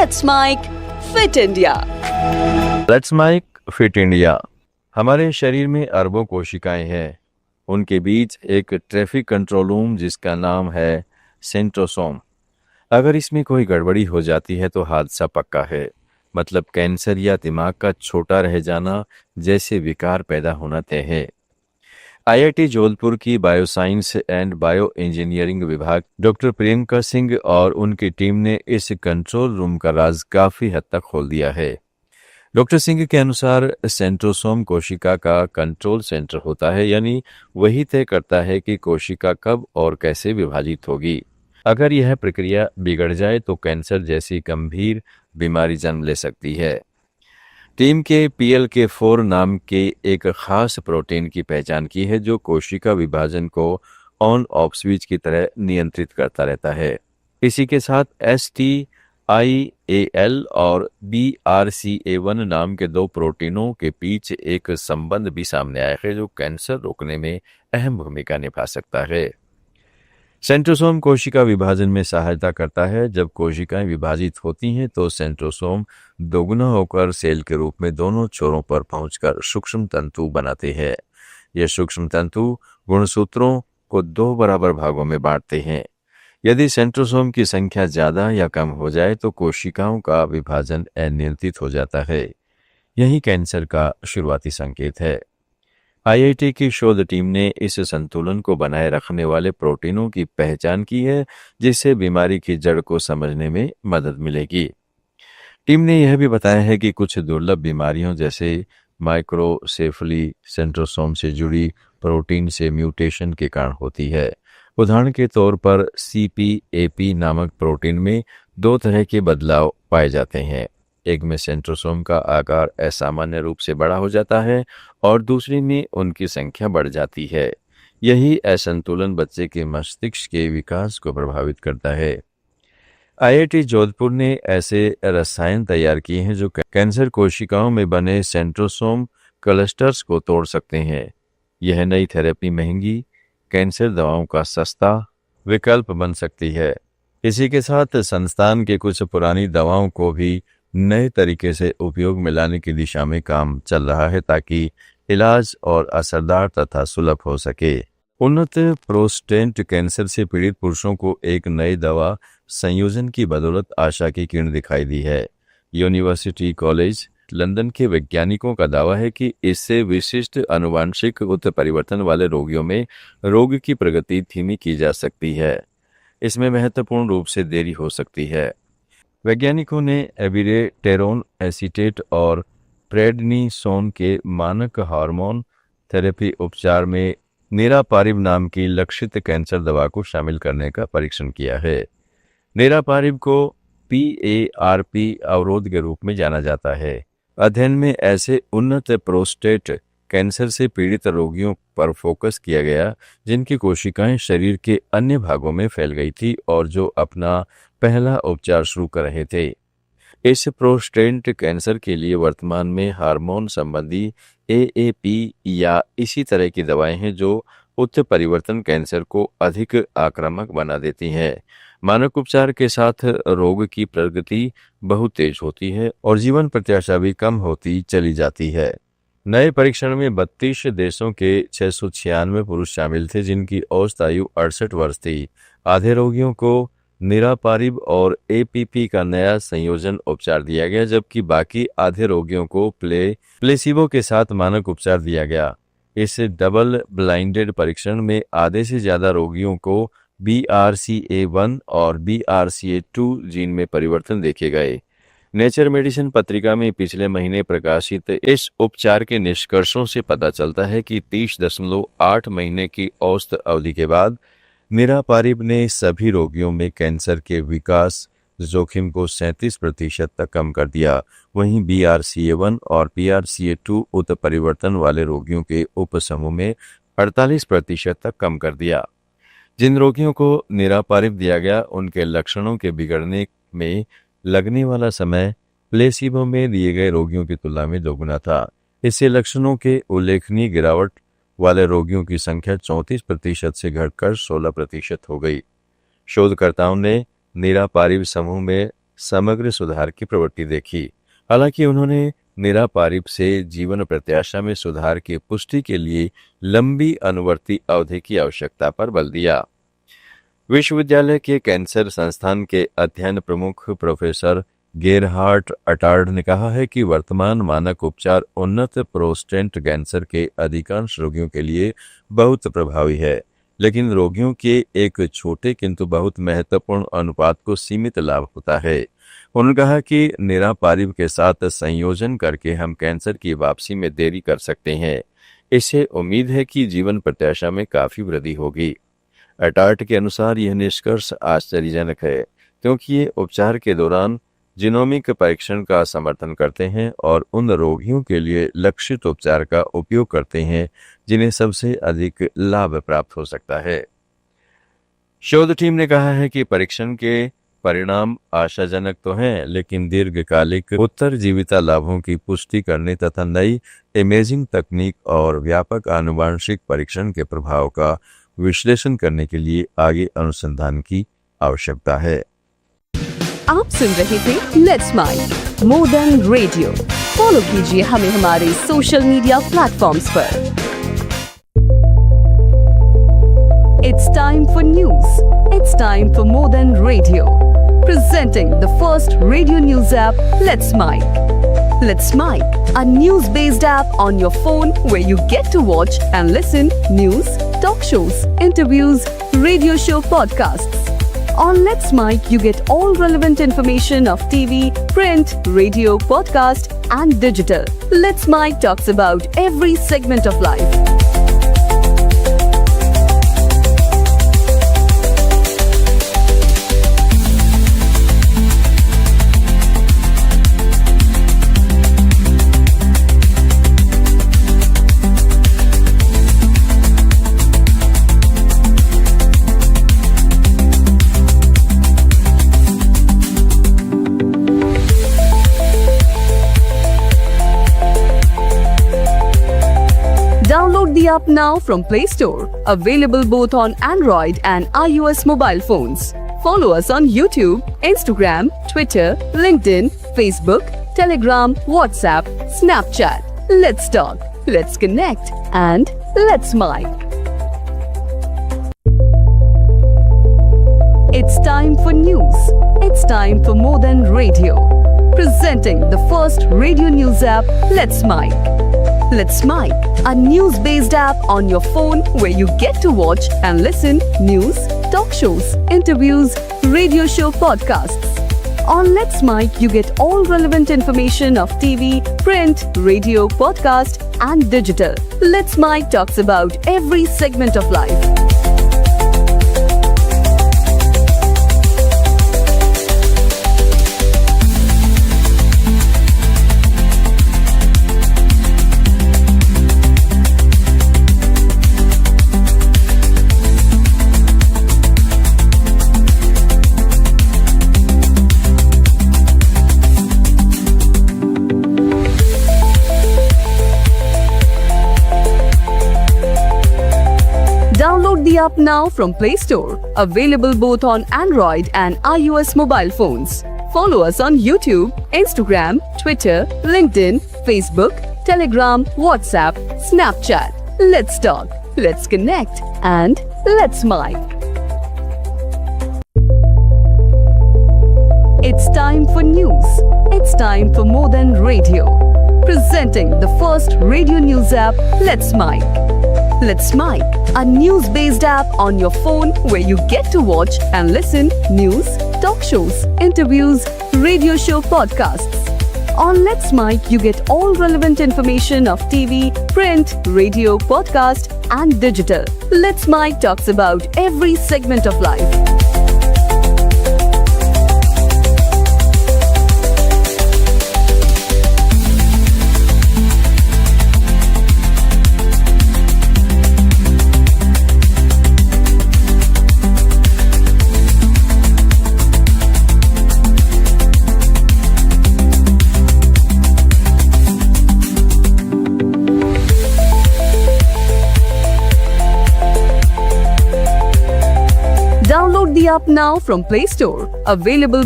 Let's make fit India. Let's make fit India. हमारे शरीर में अरबों कोशिकाएं हैं। उनके बीच एक ट्रैफिक कंट्रोल रूम जिसका नाम है सेंट्रोसोम। अगर इसमें कोई गड़बड़ी हो जाती है तो हादसा पक्का है। मतलब कैंसर या दिमाग का छोटा रह जाना जैसे विकार पैदा होना तय है। आईआईटी जोधपुर की बायोसाइंस एंड बायो इंजीनियरिंग विभाग डॉक्टर प्रियंका सिंह और उनकी टीम ने इस कंट्रोल रूम का राज काफी हद तक खोल दिया है। डॉक्टर सिंह के अनुसार सेंट्रोसोम कोशिका का कंट्रोल सेंटर होता है, यानी वही तय करता है कि कोशिका कब और कैसे विभाजित होगी। अगर यह प्रक्रिया बिगड़ जाए तो कैंसर जैसी गंभीर बीमारी जन्म ले सकती है। टीम के PLK4 नाम के एक खास प्रोटीन की पहचान की है जो कोशिका विभाजन को ऑन ऑफ स्विच की तरह नियंत्रित करता रहता है। इसी के साथ STIAL और BRCA1 नाम के दो प्रोटीनों के बीच एक संबंध भी सामने आया है जो कैंसर रोकने में अहम भूमिका निभा सकता है। सेंट्रोसोम कोशिका विभाजन में सहायता करता है। जब कोशिकाएं विभाजित होती हैं तो सेंट्रोसोम दोगुना होकर सेल के रूप में दोनों छोरों पर पहुंचकर सूक्ष्म तंतु बनाते हैं। ये सूक्ष्म तंतु गुणसूत्रों को दो बराबर भागों में बांटते हैं। यदि सेंट्रोसोम की संख्या ज्यादा या कम हो जाए तो कोशिकाओं का विभाजन अनियंत्रित हो जाता है। यही कैंसर का शुरुआती संकेत है। आईआईटी की शोध टीम ने इस संतुलन को बनाए रखने वाले प्रोटीनों की पहचान की है जिससे बीमारी की जड़ को समझने में मदद मिलेगी। टीम ने यह भी बताया है कि कुछ दुर्लभ बीमारियों जैसे माइक्रोसेफली सेंट्रोसोम से जुड़ी प्रोटीन से म्यूटेशन के कारण होती है। उदाहरण के तौर पर CPAP नामक प्रोटीन में दो तरह के बदलाव पाए जाते हैं। एक में सेंट्रोसोम का आकार असामान्य रूप से बड़ा हो जाता है और दूसरी में उनकी संख्या बढ़ जाती है। यही असंतुलन बच्चे के मस्तिष्क के विकास को प्रभावित करता है। आईआईटी जोधपुर ने ऐसे रसायन तैयार किए हैं जो कैंसर कोशिकाओं में बने सेंट्रोसोम क्लस्टर्स को तोड़ सकते हैं। यह नई थेरेपी महंगी कैंसर दवाओं का सस्ता विकल्प बन सकती है। इसी के साथ संस्थान के कुछ पुरानी दवाओं को भी नए तरीके से उपयोग में लाने की दिशा में काम चल रहा है ताकि इलाज और असरदार तथा सुलभ हो सके। उन्नत प्रोस्टेट कैंसर से पीड़ित पुरुषों को एक नई दवा संयोजन की बदौलत आशा की किरण दिखाई दी है। यूनिवर्सिटी कॉलेज लंदन के वैज्ञानिकों का दावा है कि इससे विशिष्ट आनुवांशिक उत्परिवर्तन वाले रोगियों में रोग की प्रगति धीमी की जा सकती है। इसमें महत्वपूर्ण रूप से देरी हो सकती है। वैज्ञानिकों ने एबिरेटेरोन एसीटेट और प्रेडनिसोन के मानक हार्मोन थेरेपी उपचार में नेरापारिब नाम की लक्षित कैंसर दवा को शामिल करने का परीक्षण किया है। नेरापारिब को PARP अवरोध के रूप में जाना जाता है। अध्ययन में ऐसे उन्नत प्रोस्टेट कैंसर से पीड़ित रोगियों पर फोकस किया गया जिनकी कोशिकाएं शरीर के अन्य भागों में फैल गई थी और जो अपना पहला उपचार शुरू कर रहे थे। इस प्रोस्टेट कैंसर के लिए वर्तमान में हार्मोन संबंधी AAP या इसी तरह की दवाएं हैं जो उत्परिवर्तन कैंसर को अधिक आक्रामक बना देती हैं। मानक उपचार के साथ रोग की प्रगति बहुत तेज होती है और जीवन प्रत्याशा भी कम होती चली जाती है। नए परीक्षण में 32 देशों के 696 पुरुष शामिल थे जिनकी औसत आयु 68 वर्ष थी। आधे रोगियों को नेरापारिब और APP का नया संयोजन उपचार दिया गया जबकि बाकी आधे रोगियों को प्लेसिबो के साथ मानक उपचार दिया गया। इस डबल ब्लाइंडेड परीक्षण में आधे से ज्यादा रोगियों को BRCA1 और BRCA2 जीन में परिवर्तन देखे गए। नेचर मेडिसिन पत्रिका में पिछले महीने प्रकाशित इस उपचार के निष्कर्षों से पता चलता है कि 30.8 महीने की औसत अवधि के बाद नेरापारिब ने सभी रोगियों में कैंसर के विकास जोखिम को 37% तक कम कर दिया। वहीं BRCA1 और BRCA2 उत्परिवर्तन वाले रोगियों के उपसमूह में 48% तक कम कर दिया। जिन रोगियों को नेरापारिब दिया गया उनके लक्षणों के बिगड़ने में लगने वाला समय प्लेसिबो में दिए गए रोगियों की तुलना में दोगुना था। इससे लक्षणों के उल्लेखनीय गिरावट वाले रोगियों की संख्या 34% से घटकर 16% हो गई। शोधकर्ताओं ने नेरापारिब समूह में समग्र सुधार की प्रवृत्ति देखी। हालांकि उन्होंने निरापारिप से जीवन प्रत्याशा में सुधार की पुष्टि के लिए लंबी अनुवर्ती अवधि की आवश्यकता पर बल दिया। विश्वविद्यालय के कैंसर संस्थान के अध्ययन प्रमुख प्रोफेसर गेरहार्ड अटार्ड ने कहा है कि वर्तमान मानक उपचार उन्नत प्रोस्टेट कैंसर के अधिकांश रोगियों के लिए बहुत प्रभावी है, लेकिन रोगियों के एक छोटे किंतु बहुत महत्वपूर्ण अनुपात को सीमित लाभ होता है। उन्होंने कहा कि निरापारिप के साथ संयोजन करके हम कैंसर की वापसी में देरी कर सकते हैं। इससे उम्मीद है कि जीवन प्रत्याशा में काफी वृद्धि होगी। अटार्ट के अनुसार यह निष्कर्ष आश्चर्यजनक है, क्योंकि ये उपचार के दौरान जीनोमिक परीक्षण का समर्थन करते हैं और उन रोगियों के लिए लक्षित उपचार का उपयोग करते हैं जिन्हें सबसे अधिक लाभ प्राप्त हो सकता है। शोध टीम ने कहा है कि परीक्षण के परिणाम आशाजनक तो हैं, लेकिन दीर्घकालिक उत्तरजीविता लाभों की पुष्टि करने तथा नई इमेजिंग तकनीक और व्यापक आनुवांशिक परीक्षण के प्रभाव का विश्लेषण करने के लिए आगे अनुसंधान की आवश्यकता है। आप सुन रहे थे let's mind more than radio. Follow कीजिए हमें हमारे सोशल मीडिया प्लेटफॉर्म्स पर। It's time for news. It's time for more than radio. Presenting the first radio news app, Let's Mic. Let's Mic, a news-based app on your phone where you get to watch and listen news, talk shows, interviews, radio show podcasts. On Let's Mic, you get all relevant information of TV, print, radio, podcast, and digital. Let's Mic talks about every segment of life. Download the app now from Play Store. Available both on Android and iOS mobile phones. Follow us on YouTube, Instagram, Twitter, LinkedIn, Facebook, Telegram, WhatsApp, Snapchat. Let's talk, let's connect, and let's mic. It's time for news. It's time for more than radio. Presenting the first radio news app, Let's Mic. Let's Mic, a news-based app on your phone where you get to watch and listen news, talk shows, interviews, radio show podcasts. On Let's Mic, you get all relevant information of TV, print, radio, podcast, and digital. Let's Mic talks about every segment of life. Download the app now from Play Store. Available both on Android and iOS mobile phones. Follow us on YouTube, Instagram, Twitter, LinkedIn, Facebook, Telegram, WhatsApp, Snapchat. Let's talk, let's connect, and let's mic. It's time for news. It's time for more than radio. Presenting the first radio news app, Let's Mic. Let's Mic, a news-based app on your phone where you get to watch and listen news, talk shows, interviews, radio show podcasts. On Let's Mic, you get all relevant information of TV, print, radio, podcast, and digital. Let's Mic talks about every segment of life. Download the app now from Play Store. Available